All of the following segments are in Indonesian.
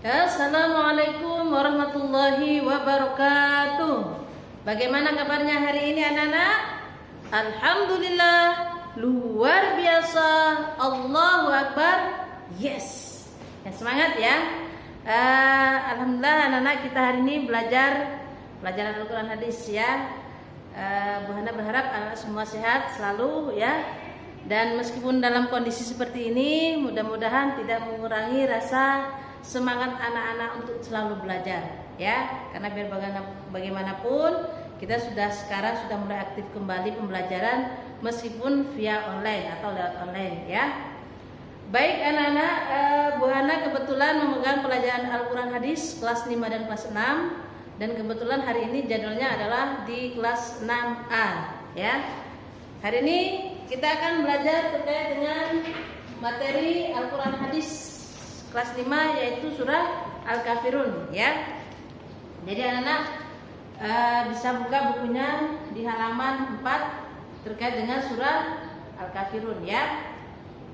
Assalamualaikum warahmatullahi wabarakatuh. Bagaimana kabarnya hari ini anak-anak? Alhamdulillah, luar biasa. Allahu Akbar. Yes. Ya, semangat ya. Alhamdulillah anak-anak kita hari ini belajar pelajaran Al-Quran hadis ya. Bu Hana berharap anak semua sehat selalu ya. Dan meskipun dalam kondisi seperti ini, mudah-mudahan tidak mengurangi rasa semangat anak-anak untuk selalu belajar ya, karena biar bagaimanapun kita sekarang sudah mulai aktif kembali pembelajaran meskipun via online atau lewat online ya. Baik anak-anak, Bu Hana kebetulan memegang pelajaran Al-Quran hadis kelas 5 dan kelas 6, dan kebetulan hari ini jadwalnya adalah di kelas 6A ya. Hari ini kita akan belajar terkait dengan materi Al-Quran hadis kelas 5 yaitu surah Al-Kafirun ya. Jadi anak-anak bisa buka bukunya di halaman 4 terkait dengan surah Al-Kafirun ya.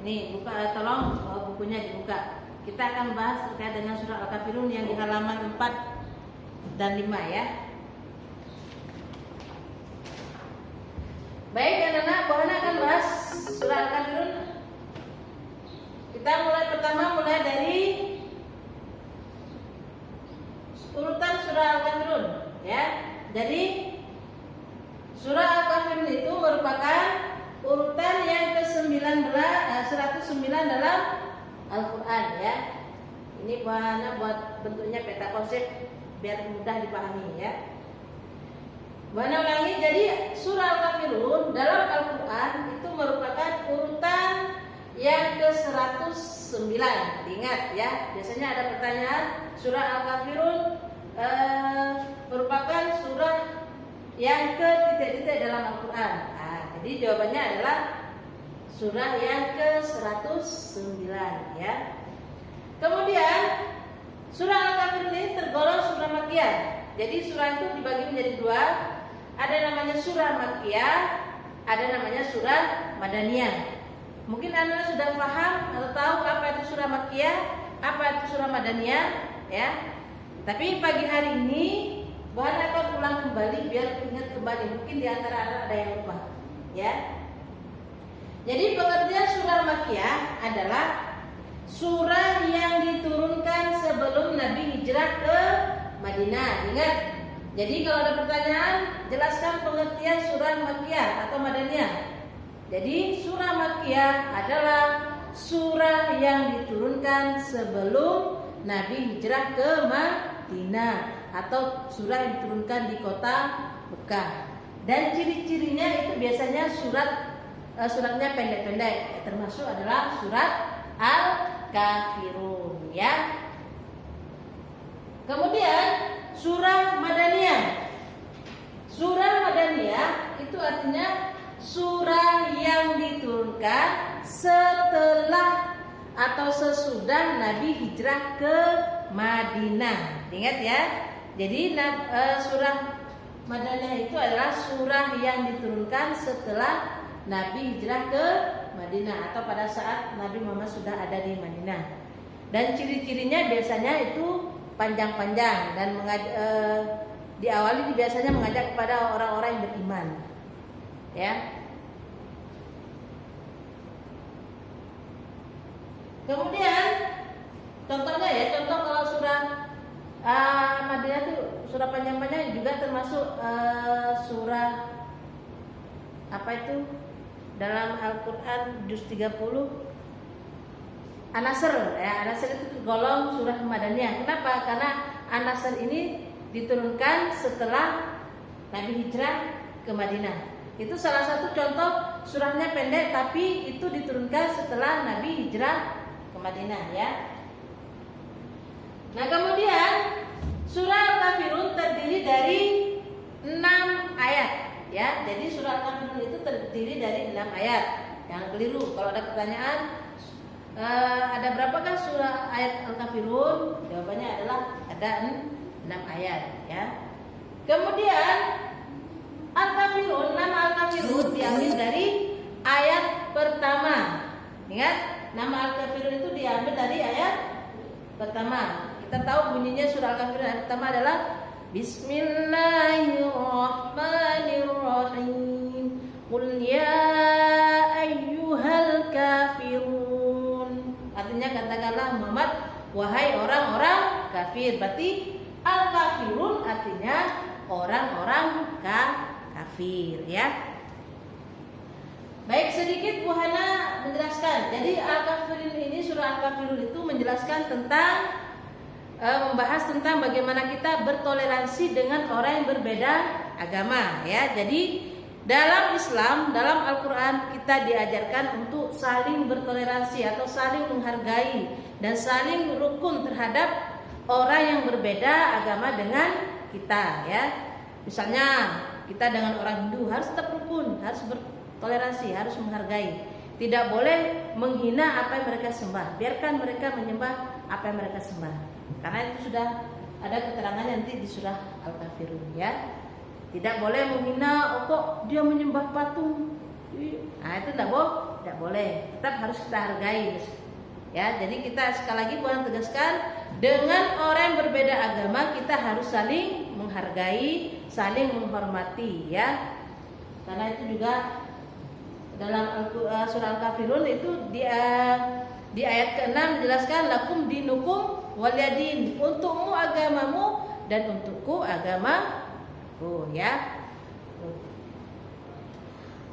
Ini tolong bukunya dibuka. Kita akan bahas terkait dengan surah Al-Kafirun yang di halaman 4 dan 5 ya. Baik anak-anak, Bu Hana akan bahas surah Al-Kafirun. Kita mulai dari urutan surah Al-Kafirun ya. Jadi surah Al-Kafirun itu merupakan urutan yang ke-109 dalam Al-Quran ya. Ini Bu Hana buat bentuknya peta konsep biar mudah dipahami ya. Bu Hana ulangi, jadi surah Al-Kafirun dalam Al-Quran itu merupakan urutan yang ke-109. Ingat ya, biasanya ada pertanyaan surah Al-Kafirun merupakan surah yang ke titik-titik dalam Al-Quran. Jadi jawabannya adalah surah yang ke-109 ya. Kemudian surah Al-Kafirun ini tergolong surah Makkiyah. Jadi surah itu dibagi menjadi dua. Ada namanya surah Makkiyah, ada namanya surah Madaniyah. Mungkin Anda sudah paham atau tahu apa itu surah Makkiyah, apa itu surah Madaniyah ya. Tapi pagi hari ini Bu Hana akan ulang kembali biar ingat kembali. Mungkin di antara Anda ada yang lupa ya. Jadi pengertian surah Makkiyah adalah surah yang diturunkan sebelum Nabi hijrah ke Madinah. Ingat. Jadi kalau ada pertanyaan, jelaskan pengertian surah Makkiyah atau Madaniyah. Jadi surah Makkiyah adalah surah yang diturunkan sebelum Nabi hijrah ke Madinah atau surah yang diturunkan di kota Mekah. Dan ciri-cirinya itu biasanya suratnya pendek-pendek, termasuk adalah surat Al-Kafirun ya. Kemudian surah Madaniyah. Surah Madaniyah itu artinya surah yang diturunkan setelah atau sesudah Nabi hijrah ke Madinah. Ingat ya. Jadi surah Madaniyah itu adalah surah yang diturunkan setelah Nabi hijrah ke Madinah atau pada saat Nabi Muhammad sudah ada di Madinah. Dan ciri-cirinya biasanya itu panjang-panjang dan diawali biasanya mengajak kepada orang-orang yang beriman. Ya. Kemudian contohnya ya, contoh kalau surah Madinah itu surah panjang-panjang juga termasuk surah apa itu dalam Al-Qur'an juz 30 An-Nasr ya. An-Nasr itu tergolong surah Madaniyah. Kenapa? Karena An-Nasr ini diturunkan setelah Nabi hijrah ke Madinah. Itu salah satu contoh surahnya pendek tapi itu diturunkan setelah Nabi hijrah ke Madinah ya. Nah kemudian surah Al-Kafirun terdiri dari 6 ayat ya. Jadi surah Al-Kafirun itu terdiri dari 6 ayat. Jangan keliru kalau ada pertanyaan ada berapakah surah ayat Al-Kafirun? Jawabannya adalah ada 6 ayat ya. Kemudian Al-Kafirun, nama Al-Kafirun diambil dari ayat pertama. Ingat, nama Al-Kafirun itu diambil dari ayat pertama. Kita tahu bunyinya surah Al-Kafirun ayat pertama adalah Bismillahirrahmanirrahim. Qul ya ayyuhal kafirun. Artinya katakanlah Muhammad, wahai orang-orang kafir. Berarti al-kafirun artinya orang-orang kafir ya. Baik, sedikit Bu Hana menjelaskan. Jadi Al-Kafirun ini, surah Al-Kafirun itu menjelaskan tentang membahas tentang bagaimana kita bertoleransi dengan orang yang berbeda agama ya. Jadi dalam Islam, dalam Al-Quran kita diajarkan untuk saling bertoleransi atau saling menghargai dan saling rukun terhadap orang yang berbeda agama dengan kita ya. Misalnya kita dengan orang Hindu harus tetap rukun, harus bertoleransi, harus menghargai. Tidak boleh menghina apa yang mereka sembah. Biarkan mereka menyembah apa yang mereka sembah. Karena itu sudah ada keterangannya nanti di surah Al-Kafirun ya. Tidak boleh menghina, oh kok dia menyembah patung. Nah itu tidak boleh. Tetap harus kita hargai ya. Jadi kita sekali lagi buat tegaskan, dengan orang yang berbeda agama kita harus saling menghargai, saling menghormati ya. Karena itu juga dalam surah Al-Kafirun itu di ayat ke-6 dijelaskan lakum dinukum waliyadin, untukmu agamamu dan untukku agamaku ya.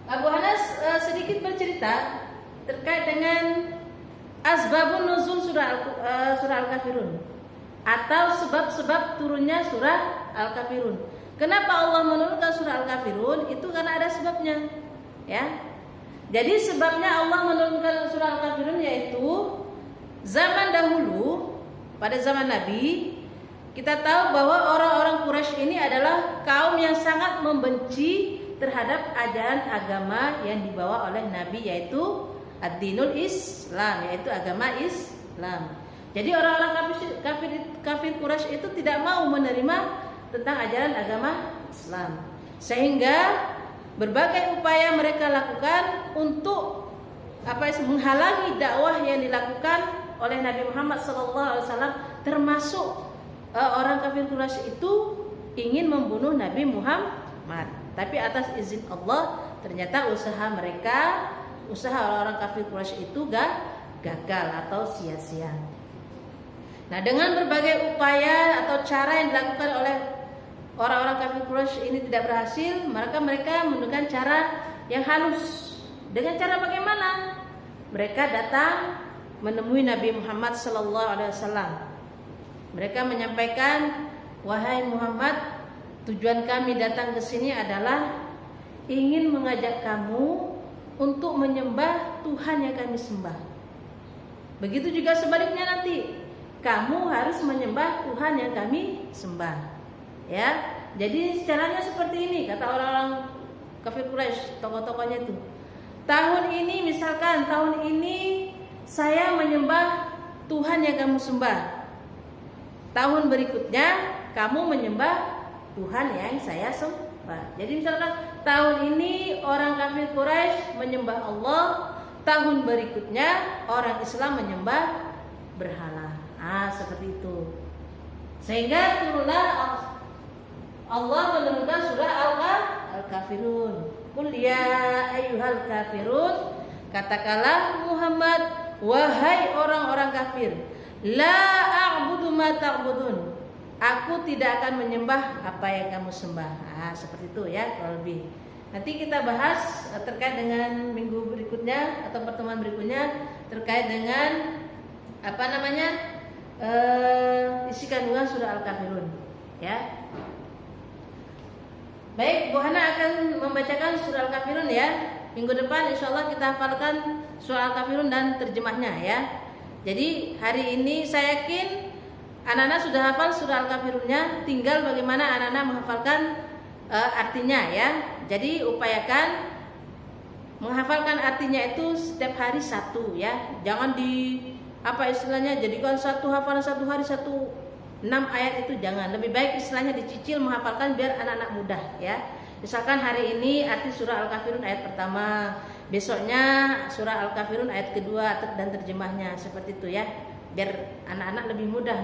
Abu Hanas sedikit bercerita terkait dengan asbabun nuzul surah Al-Kafirun atau sebab-sebab turunnya surah Al-Kafirun. Kenapa Allah menurunkan surah Al-Kafirun? Itu karena ada sebabnya ya. Jadi sebabnya Allah menurunkan surah Al-Kafirun yaitu zaman dahulu, pada zaman Nabi, kita tahu bahwa orang-orang Quraisy ini adalah kaum yang sangat membenci terhadap ajaran agama yang dibawa oleh Nabi, yaitu ad-dinul Islam, yaitu agama Islam. Jadi orang-orang kafir Quraisy itu tidak mau menerima tentang ajaran agama Islam, sehingga berbagai upaya mereka lakukan untuk menghalangi dakwah yang dilakukan oleh Nabi Muhammad SAW, termasuk orang kafir Quraisy itu ingin membunuh Nabi Muhammad. Tapi atas izin Allah ternyata usaha orang-orang kafir Quraisy itu gagal atau sia-sia. Nah, dengan berbagai upaya atau cara yang dilakukan oleh orang-orang kafir Quraisy ini tidak berhasil, maka mereka menggunakan cara yang halus. Dengan cara bagaimana? Mereka datang menemui Nabi Muhammad SAW. Mereka menyampaikan, wahai Muhammad, tujuan kami datang ke sini adalah ingin mengajak kamu untuk menyembah Tuhan yang kami sembah. Begitu juga sebaliknya nanti, kamu harus menyembah Tuhan yang kami sembah. Ya, jadi caranya seperti ini, kata orang-orang kafir Quraisy, tokoh-tokohnya itu. Tahun ini misalkan, tahun ini saya menyembah Tuhan yang kamu sembah. Tahun berikutnya kamu menyembah Tuhan yang saya sembah. Jadi misalkan tahun ini orang kafir Quraisy menyembah Allah, tahun berikutnya orang Islam menyembah berhala. Seperti itu. Sehingga turunlah Allah menurunkan surah Al-Kafirun. Qul ya ayyuhal kafirun, katakanlah Muhammad, wahai orang-orang kafir, la a'budu ma ta'budun, aku tidak akan menyembah apa yang kamu sembah. Seperti itu ya kalau lebih. Nanti kita bahas terkait dengan minggu berikutnya atau pertemuan berikutnya terkait dengan isi kandungan surah Al-Kafirun ya. Baik, Bu Hana akan membacakan surah Al-Kafirun ya. Minggu depan insya Allah kita hafalkan surah Al-Kafirun dan terjemahnya ya. Jadi hari ini saya yakin anak-anak sudah hafal surah Al-Kafirunnya, tinggal bagaimana anak-anak menghafalkan artinya ya. Jadi upayakan menghafalkan artinya itu setiap hari satu ya. Jangan jadikan satu hafalan satu hari 6 ayat itu jangan. Lebih baik istilahnya dicicil menghafalkan biar anak-anak mudah ya. Misalkan hari ini arti surah Al-Kafirun ayat pertama, besoknya surah Al-Kafirun ayat kedua dan terjemahnya, seperti itu ya. Biar anak-anak lebih mudah